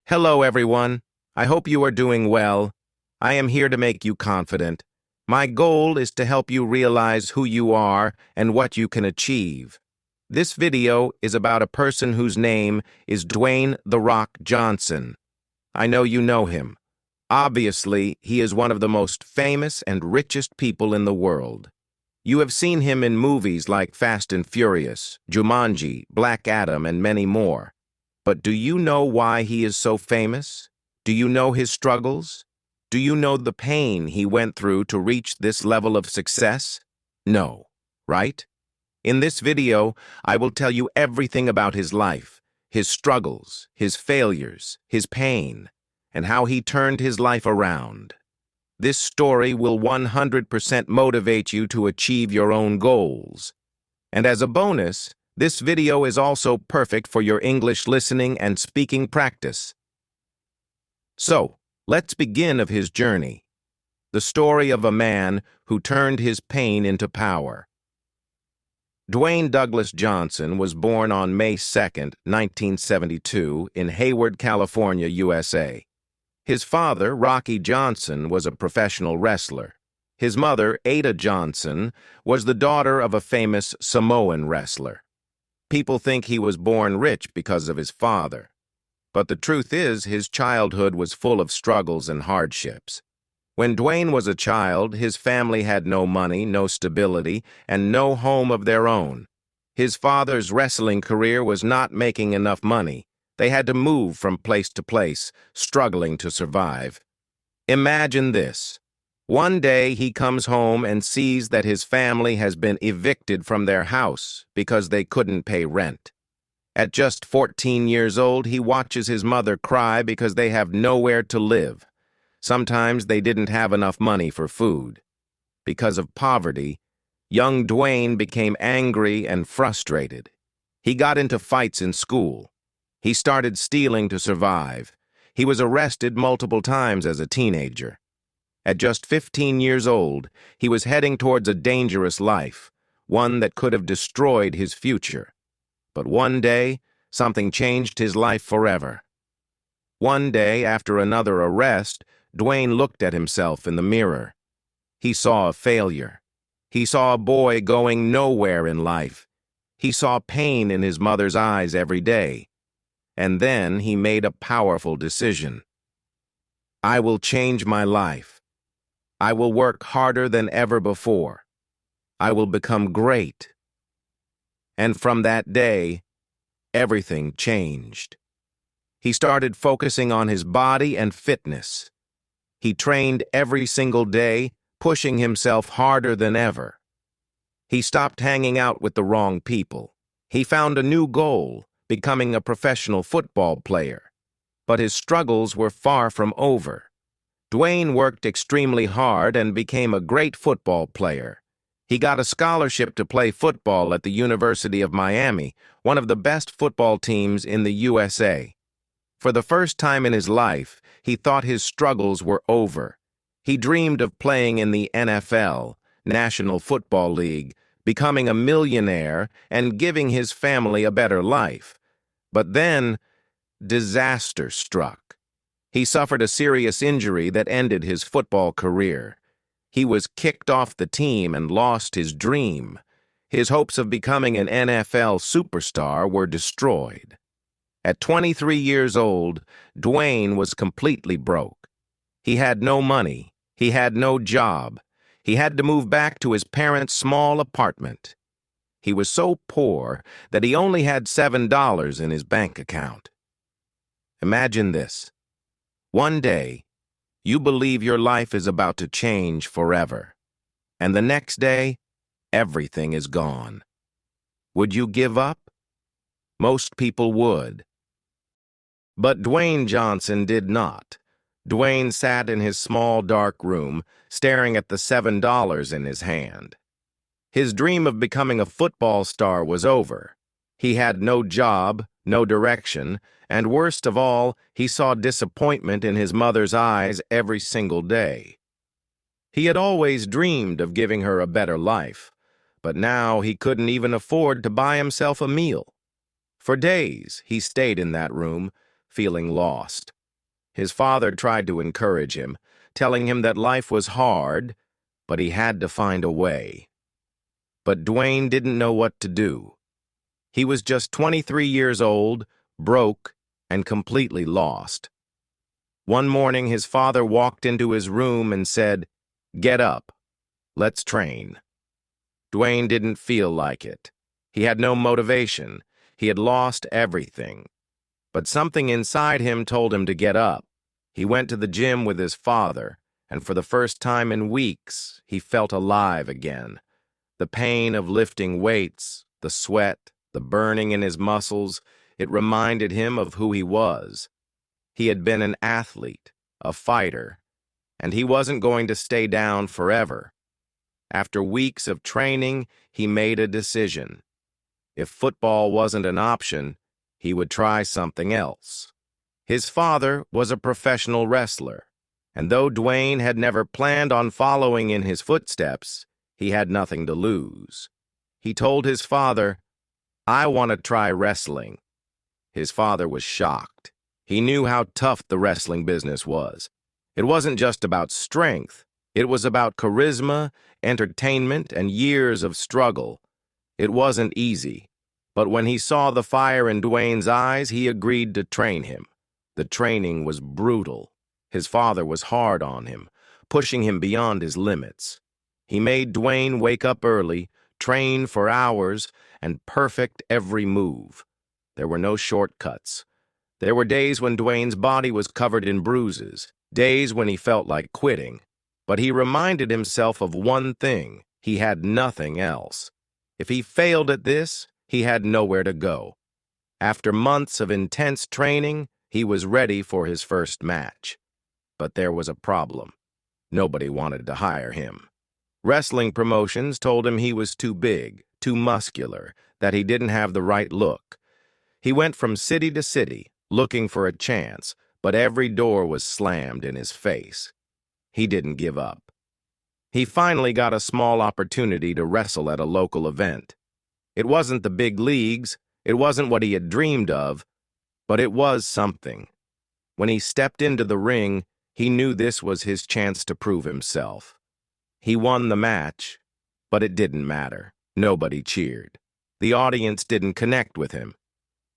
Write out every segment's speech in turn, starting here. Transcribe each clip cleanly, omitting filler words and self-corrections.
Hello, everyone. I hope you are doing well. I am here to make you confident. My goal is to help you realize who you are and what you can achieve. This video is about a person whose name is Dwayne The Rock Johnson. I know you know him. Obviously, he is one of the most famous and richest people in the world. You have seen him in movies like Fast and Furious, Jumanji, Black Adam, and many more. But do you know why he is so famous? Do you know his struggles? Do you know the pain he went through to reach this level of success? No, right? In this video, I will tell you everything about his life, his struggles, his failures, his pain, and how he turned his life around. This story will 100% motivate you to achieve your own goals. And as a bonus, this video is also perfect for your English listening and speaking practice. So, let's begin of his journey. The story of a man who turned his pain into power. Dwayne Douglas Johnson was born on May 2, 1972, in Hayward, California, USA. His father, Rocky Johnson, was a professional wrestler. His mother, Ada Johnson, was the daughter of a famous Samoan wrestler. People think he was born rich because of his father. But the truth is, his childhood was full of struggles and hardships. When Dwayne was a child, his family had no money, no stability, and no home of their own. His father's wrestling career was not making enough money. They had to move from place to place, struggling to survive. Imagine this. One day he comes home and sees that his family has been evicted from their house because they couldn't pay rent. At just 14 years old, he watches his mother cry because they have nowhere to live. Sometimes they didn't have enough money for food. Because of poverty, young Dwayne became angry and frustrated. He got into fights in school. He started stealing to survive. He was arrested multiple times as a teenager. At just 15 years old, he was heading towards a dangerous life, one that could have destroyed his future. But one day, something changed his life forever. One day, after another arrest, Dwayne looked at himself in the mirror. He saw a failure. He saw a boy going nowhere in life. He saw pain in his mother's eyes every day. And then he made a powerful decision. I will change my life. I will work harder than ever before. I will become great. And from that day, everything changed. He started focusing on his body and fitness. He trained every single day, pushing himself harder than ever. He stopped hanging out with the wrong people. He found a new goal, becoming a professional football player. But his struggles were far from over. Dwayne worked extremely hard and became a great football player. He got a scholarship to play football at the University of Miami, one of the best football teams in the USA. For the first time in his life, he thought his struggles were over. He dreamed of playing in the NFL, National Football League, becoming a millionaire and giving his family a better life. But then, disaster struck. He suffered a serious injury that ended his football career. He was kicked off the team and lost his dream. His hopes of becoming an NFL superstar were destroyed. At 23 years old, Dwayne was completely broke. He had no money. He had no job. He had to move back to his parents' small apartment. He was so poor that he only had $7 in his bank account. Imagine this. One day, you believe your life is about to change forever, and the next day, everything is gone. Would you give up? Most people would. But Dwayne Johnson did not. Dwayne sat in his small, dark room, staring at the $7 in his hand. His dream of becoming a football star was over. He had no job, no direction, and worst of all, he saw disappointment in his mother's eyes every single day. He had always dreamed of giving her a better life, but now he couldn't even afford to buy himself a meal. For days, he stayed in that room, feeling lost. His father tried to encourage him, telling him that life was hard, but he had to find a way. But Dwayne didn't know what to do. He was just 23 years old, broke, and completely lost. One morning, his father walked into his room and said, "Get up. Let's train." Dwayne didn't feel like it. He had no motivation. He had lost everything. But something inside him told him to get up. He went to the gym with his father, and for the first time in weeks, he felt alive again. The pain of lifting weights, the sweat, the burning in his muscles, it reminded him of who he was. He had been an athlete, a fighter, and he wasn't going to stay down forever. After weeks of training, he made a decision. If football wasn't an option, he would try something else. His father was a professional wrestler, and though Dwayne had never planned on following in his footsteps, he had nothing to lose. He told his father, "I want to try wrestling." His father was shocked. He knew how tough the wrestling business was. It wasn't just about strength. It was about charisma, entertainment, and years of struggle. It wasn't easy, but when he saw the fire in Dwayne's eyes, he agreed to train him. The training was brutal. His father was hard on him, pushing him beyond his limits. He made Dwayne wake up early, train for hours, and perfect every move. There were no shortcuts. There were days when Dwayne's body was covered in bruises, days when he felt like quitting. But he reminded himself of one thing: he had nothing else. If he failed at this, he had nowhere to go. After months of intense training, he was ready for his first match. But there was a problem. Nobody wanted to hire him. Wrestling promotions told him he was too big, too muscular, that he didn't have the right look. He went from city to city, looking for a chance, but every door was slammed in his face. He didn't give up. He finally got a small opportunity to wrestle at a local event. It wasn't the big leagues, it wasn't what he had dreamed of, but it was something. When he stepped into the ring, he knew this was his chance to prove himself. He won the match, but it didn't matter. Nobody cheered. The audience didn't connect with him.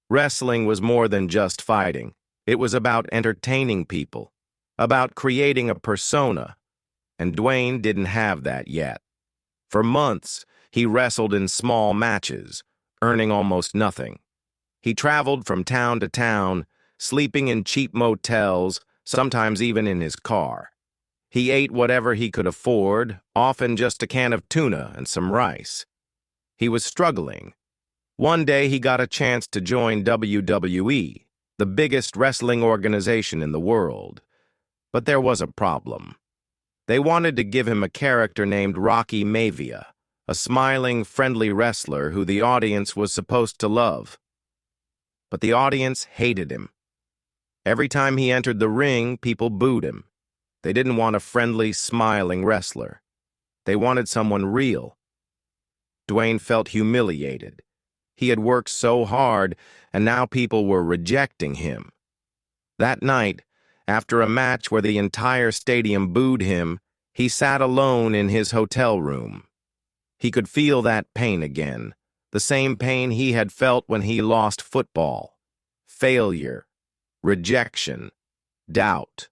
Wrestling was more than just fighting. It was about entertaining people, about creating a persona, and Dwayne didn't have that yet. For months, he wrestled in small matches, earning almost nothing. He traveled from town to town, sleeping in cheap motels, sometimes even in his car. He ate whatever he could afford, often just a can of tuna and some rice. He was struggling. One day he got a chance to join WWE, the biggest wrestling organization in the world. But there was a problem. They wanted to give him a character named Rocky Maivia, a smiling, friendly wrestler who the audience was supposed to love. But the audience hated him. Every time he entered the ring, people booed him. They didn't want a friendly, smiling wrestler. They wanted someone real. Dwayne felt humiliated. He had worked so hard, and now people were rejecting him. That night, after a match where the entire stadium booed him, he sat alone in his hotel room. He could feel that pain again, the same pain he had felt when he lost football. Failure, rejection, doubt.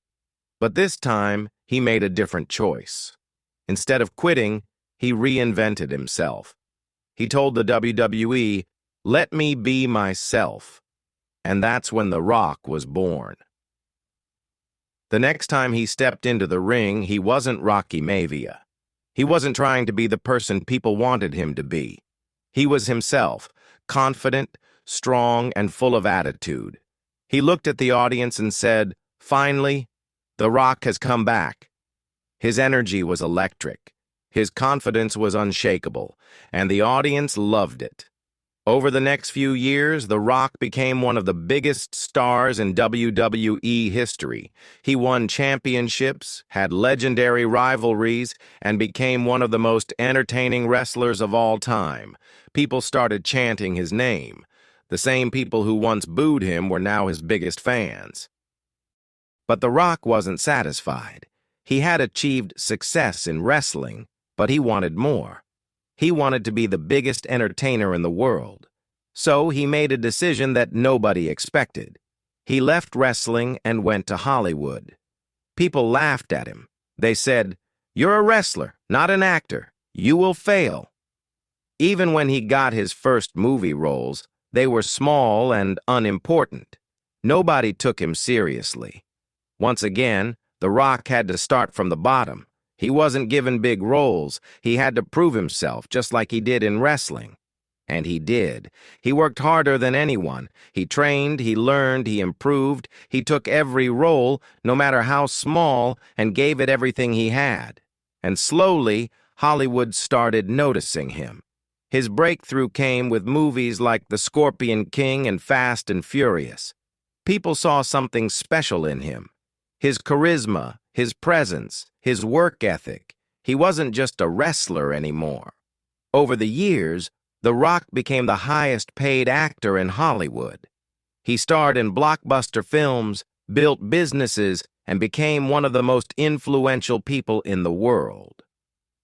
But this time, he made a different choice. Instead of quitting, he reinvented himself. He told the WWE, "Let me be myself." And that's when The Rock was born. The next time he stepped into the ring, he wasn't Rocky Maivia. He wasn't trying to be the person people wanted him to be. He was himself, confident, strong, and full of attitude. He looked at the audience and said, "Finally, The Rock has come back." His energy was electric. His confidence was unshakable, and the audience loved it. Over the next few years, The Rock became one of the biggest stars in WWE history. He won championships, had legendary rivalries, and became one of the most entertaining wrestlers of all time. People started chanting his name. The same people who once booed him were now his biggest fans. But The Rock wasn't satisfied. He had achieved success in wrestling, but he wanted more. He wanted to be the biggest entertainer in the world. So he made a decision that nobody expected. He left wrestling and went to Hollywood. People laughed at him. They said, "You're a wrestler, not an actor. You will fail." Even when he got his first movie roles, they were small and unimportant. Nobody took him seriously. Once again, The Rock had to start from the bottom. He wasn't given big roles. He had to prove himself, just like he did in wrestling. And he did. He worked harder than anyone. He trained, he learned, he improved. He took every role, no matter how small, and gave it everything he had. And slowly, Hollywood started noticing him. His breakthrough came with movies like The Scorpion King and Fast and Furious. People saw something special in him. His charisma, his presence, his work ethic. He wasn't just a wrestler anymore. Over the years, The Rock became the highest-paid actor in Hollywood. He starred in blockbuster films, built businesses, and became one of the most influential people in the world.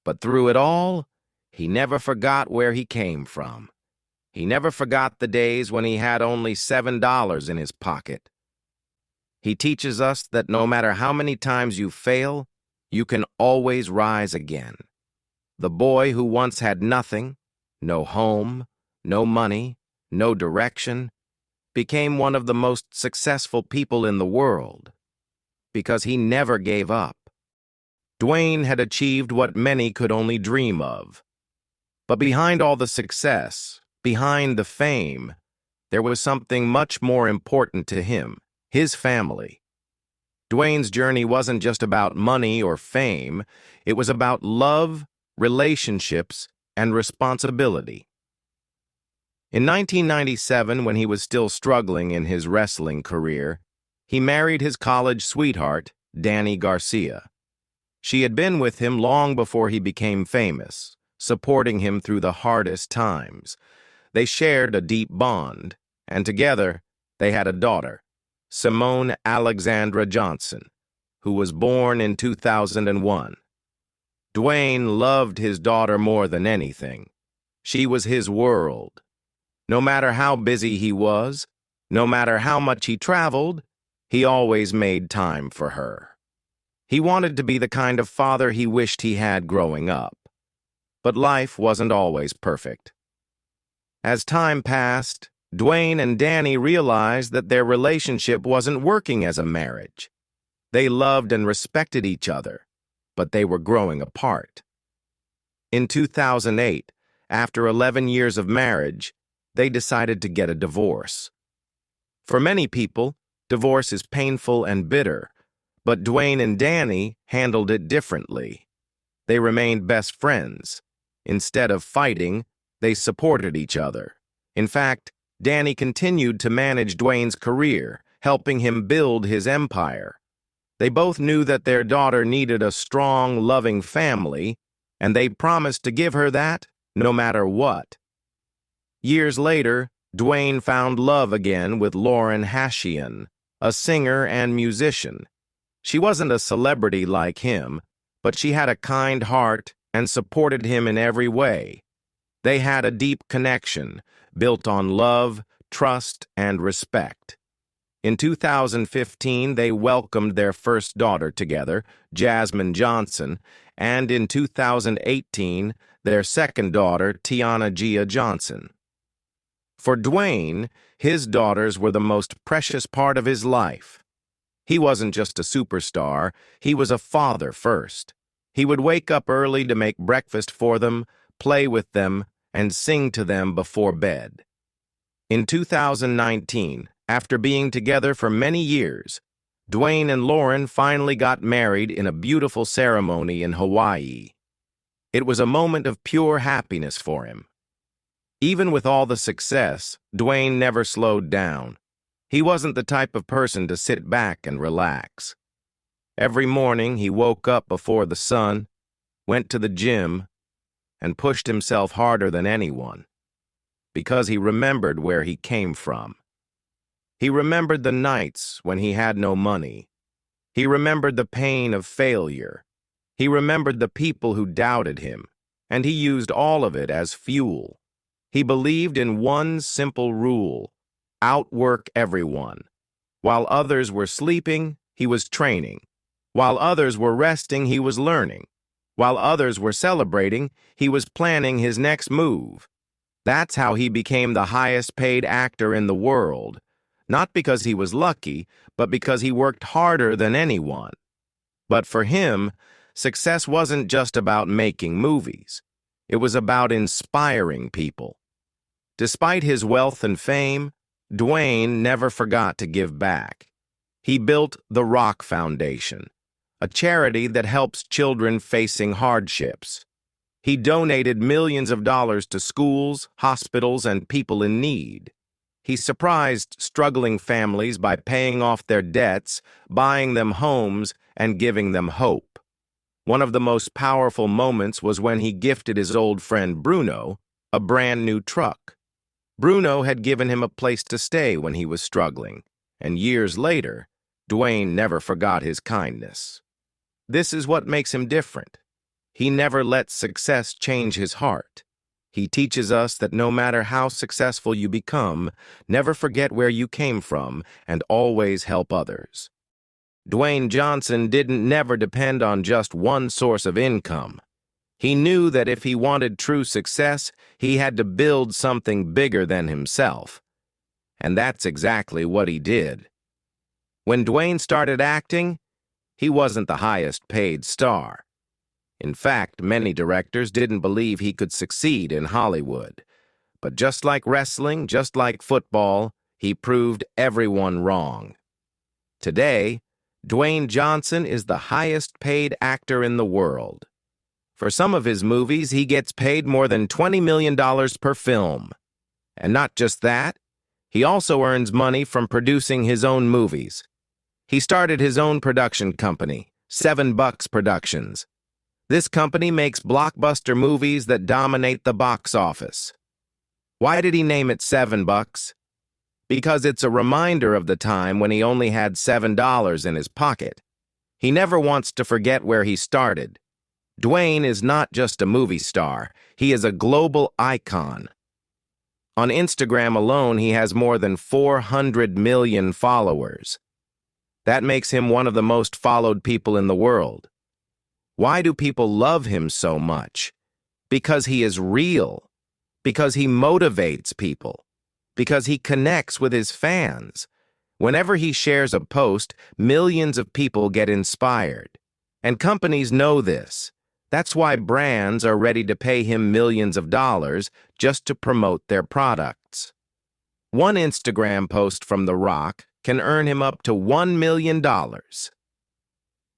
But through it all, he never forgot where he came from. He never forgot the days when he had only $7 in his pocket. He teaches us that no matter how many times you fail, you can always rise again. The boy who once had nothing, no home, no money, no direction, became one of the most successful people in the world because he never gave up. Dwayne had achieved what many could only dream of. But behind all the success, behind the fame, there was something much more important to him, his family. Dwayne's journey wasn't just about money or fame, it was about love, relationships, and responsibility. In 1997, when he was still struggling in his wrestling career, he married his college sweetheart, Dany Garcia. She had been with him long before he became famous, supporting him through the hardest times. They shared a deep bond, and together they had a daughter, Simone Alexandra Johnson, who was born in 2001. Dwayne loved his daughter more than anything. She was his world. No matter how busy he was, no matter how much he traveled, he always made time for her. He wanted to be the kind of father he wished he had growing up. But life wasn't always perfect. As time passed, Dwayne and Dany realized that their relationship wasn't working as a marriage. They loved and respected each other, but they were growing apart. In 2008, after 11 years of marriage, they decided to get a divorce. For many people, divorce is painful and bitter, but Dwayne and Dany handled it differently. They remained best friends. Instead of fighting, they supported each other. In fact, Dany continued to manage Dwayne's career, helping him build his empire. They both knew that their daughter needed a strong, loving family, and they promised to give her that no matter what. Years later, Dwayne found love again with Lauren Hashian, a singer and musician. She wasn't a celebrity like him, but she had a kind heart and supported him in every way. They had a deep connection, built on love, trust, and respect. In 2015, they welcomed their first daughter together, Jasmine Johnson, and in 2018, their second daughter, Tiana Gia Johnson. For Dwayne, his daughters were the most precious part of his life. He wasn't just a superstar, he was a father first. He would wake up early to make breakfast for them, play with them, and sing to them before bed. In 2019, after being together for many years, Dwayne and Lauren finally got married in a beautiful ceremony in Hawaii. It was a moment of pure happiness for him. Even with all the success, Dwayne never slowed down. He wasn't the type of person to sit back and relax. Every morning he woke up before the sun, went to the gym, and pushed himself harder than anyone, because he remembered where he came from. He remembered the nights when he had no money, He remembered the pain of failure. He remembered the people who doubted him, and he used all of it as fuel. He believed in one simple rule: outwork everyone. While others were sleeping, he was training. While others were resting, he was learning. While others were celebrating, he was planning his next move. That's how he became the highest paid actor in the world, not because he was lucky, but because he worked harder than anyone. But for him, success wasn't just about making movies. It was about inspiring people. Despite his wealth and fame, Dwayne never forgot to give back. He built The Rock Foundation, a charity that helps children facing hardships. He donated millions of dollars to schools, hospitals, and people in need. He surprised struggling families by paying off their debts, buying them homes, and giving them hope. One of the most powerful moments was when he gifted his old friend Bruno a brand new truck. Bruno had given him a place to stay when he was struggling, and years later, Dwayne never forgot his kindness. This is what makes him different. He never lets success change his heart. He teaches us that no matter how successful you become, never forget where you came from and always help others. Dwayne Johnson didn't never depend on just one source of income. He knew that if he wanted true success, he had to build something bigger than himself. And that's exactly what he did. When Dwayne started acting, he wasn't the highest paid star. In fact, many directors didn't believe he could succeed in Hollywood. But just like wrestling, just like football, he proved everyone wrong. Today, Dwayne Johnson is the highest paid actor in the world. For some of his movies, he gets paid more than $20 million per film. And not just that, he also earns money from producing his own movies. He started his own production company, $7 Productions. This company makes blockbuster movies that dominate the box office. Why did he name it $7? Because it's a reminder of the time when he only had $7 in his pocket. He never wants to forget where he started. Dwayne is not just a movie star, he is a global icon. On Instagram alone, he has more than 400 million followers. That makes him one of the most followed people in the world. Why do people love him so much? Because he is real. Because he motivates people. Because he connects with his fans. Whenever he shares a post, millions of people get inspired. And companies know this. That's why brands are ready to pay him millions of dollars just to promote their products. One Instagram post from The Rock can earn him up to $1 million.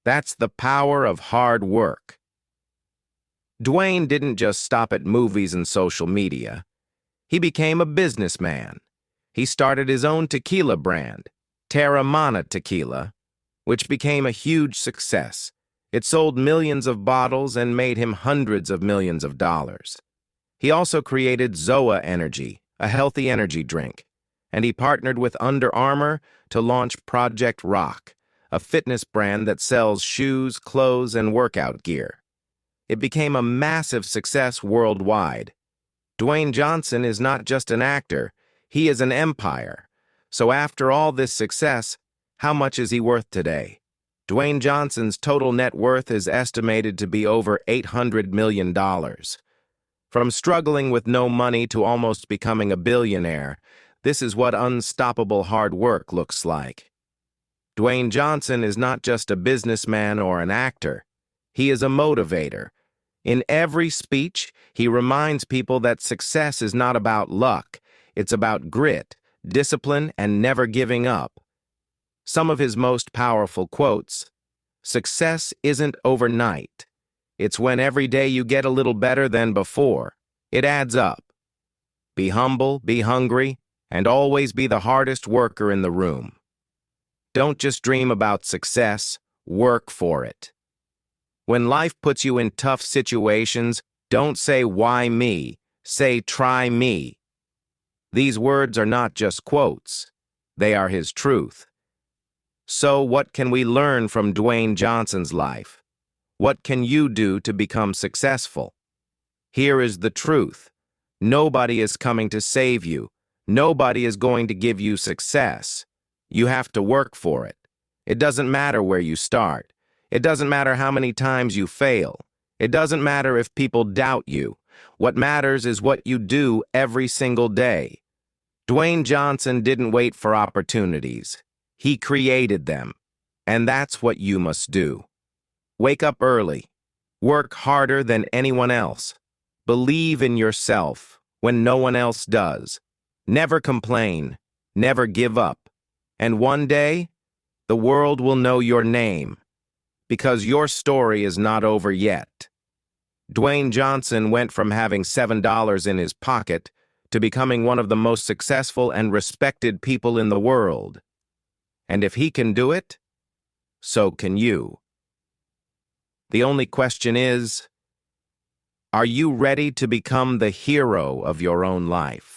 That's the power of hard work. Dwayne didn't just stop at movies and social media. He became a businessman. He started his own tequila brand, Terramana Tequila, which became a huge success. It sold millions of bottles and made him hundreds of millions of dollars. He also created Zoa Energy, a healthy energy drink, and he partnered with Under Armour to launch Project Rock, a fitness brand that sells shoes, clothes, and workout gear. It became a massive success worldwide. Dwayne Johnson is not just an actor, he is an empire. So after all this success, how much is he worth today? Dwayne Johnson's total net worth is estimated to be over $800 million. From struggling with no money to almost becoming a billionaire, this is what unstoppable hard work looks like. Dwayne Johnson is not just a businessman or an actor. He is a motivator. In every speech, he reminds people that success is not about luck. It's about grit, discipline, and never giving up. Some of his most powerful quotes: "Success isn't overnight. It's when every day you get a little better than before. It adds up. Be humble, be hungry, and always be the hardest worker in the room." Don't just dream about success, work for it. When life puts you in tough situations, don't say, "Why me?" Say, "Try me." These words are not just quotes. They are his truth. So what can we learn from Dwayne Johnson's life? What can you do to become successful? Here is the truth. Nobody is coming to save you. Nobody is going to give you success. You have to work for it. It doesn't matter where you start. It doesn't matter how many times you fail. It doesn't matter if people doubt you. What matters is what you do every single day. Dwayne Johnson didn't wait for opportunities. He created them. And that's what you must do. Wake up early. Work harder than anyone else. Believe in yourself when no one else does. Never complain. Never give up. And one day, the world will know your name, because your story is not over yet. Dwayne Johnson went from having $7 in his pocket to becoming one of the most successful and respected people in the world. And if he can do it, so can you. The only question is, are you ready to become the hero of your own life?